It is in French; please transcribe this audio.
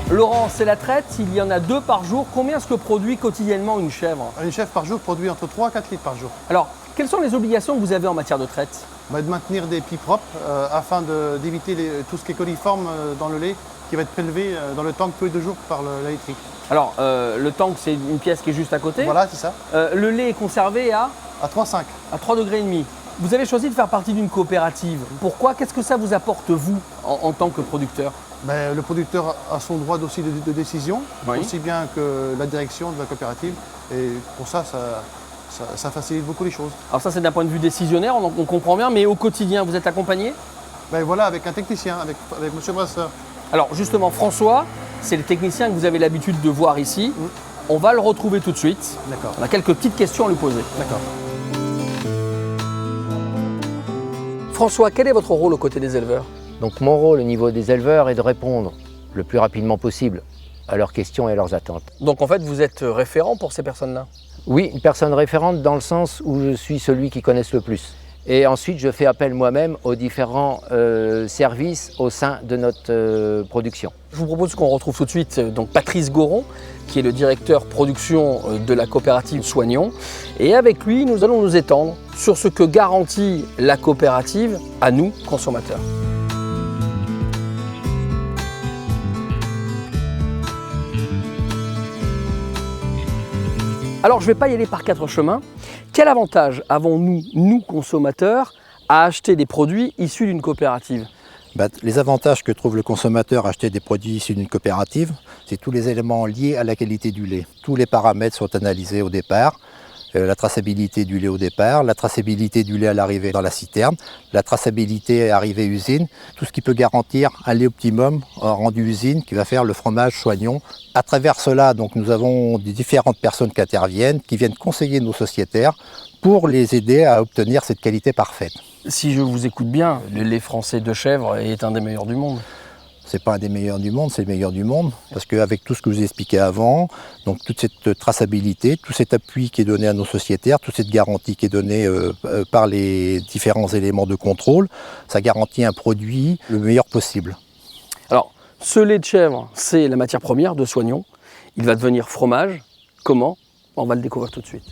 Laurent, c'est la traite, il y en a 2 par jour. Combien est-ce que produit quotidiennement une chèvre? Une chèvre par jour produit entre 3 et 4 litres par jour. Alors, quelles sont les obligations que vous avez en matière de traite? De maintenir des pieds propres afin d'éviter tout ce qui est coliforme dans le lait qui va être prélevé dans le tank tous les 2 jours par la laiterie. Alors, le tank, c'est une pièce qui est juste à côté. Voilà, c'est ça. Le lait est conservé à À 3,5. 3,5 degrés. Vous avez choisi de faire partie d'une coopérative. Pourquoi? Qu'est-ce que ça vous apporte, vous, en tant que producteur? Le producteur a son droit aussi de décision, Oui. aussi bien que la direction de la coopérative. Et pour ça, ça facilite beaucoup les choses. Alors ça, c'est d'un point de vue décisionnaire, on comprend bien, mais au quotidien, vous êtes accompagné? Voilà, avec un technicien, avec M. Brasseur. Alors justement, François, c'est le technicien que vous avez l'habitude de voir ici. On va le retrouver tout de suite. D'accord. On a quelques petites questions à lui poser. D'accord. François, quel est votre rôle aux côtés des éleveurs? Donc mon rôle au niveau des éleveurs est de répondre le plus rapidement possible à leurs questions et à leurs attentes. Donc en fait, vous êtes référent pour ces personnes-là? Oui, une personne référente dans le sens où je suis celui qui connaisse le plus. Et ensuite, je fais appel moi-même aux différents services au sein de notre production. Je vous propose qu'on retrouve tout de suite donc Patrice Goron, qui est le directeur production de la coopérative Soignon. Et avec lui, nous allons nous étendre sur ce que garantit la coopérative à nous, consommateurs. Alors, je ne vais pas y aller par 4 chemins. Quel avantage avons-nous, nous consommateurs, à acheter des produits issus d'une coopérative? Les avantages que trouve le consommateur à acheter des produits issus d'une coopérative, c'est tous les éléments liés à la qualité du lait. Tous les paramètres sont analysés au départ. La traçabilité du lait au départ, la traçabilité du lait à l'arrivée dans la citerne, la traçabilité à arrivée usine, tout ce qui peut garantir un lait optimum rendu usine qui va faire le fromage Soignon. À travers cela, donc, nous avons des différentes personnes qui interviennent, qui viennent conseiller nos sociétaires pour les aider à obtenir cette qualité parfaite. Si je vous écoute bien, le lait français de chèvre est un des meilleurs du monde. C'est pas un des meilleurs du monde, c'est le meilleur du monde. Parce qu'avec tout ce que je vous ai expliqué avant, donc toute cette traçabilité, tout cet appui qui est donné à nos sociétaires, toute cette garantie qui est donnée par les différents éléments de contrôle, ça garantit un produit le meilleur possible. Alors, ce lait de chèvre, c'est la matière première de Soignon. Il va devenir fromage. Comment? On va le découvrir tout de suite.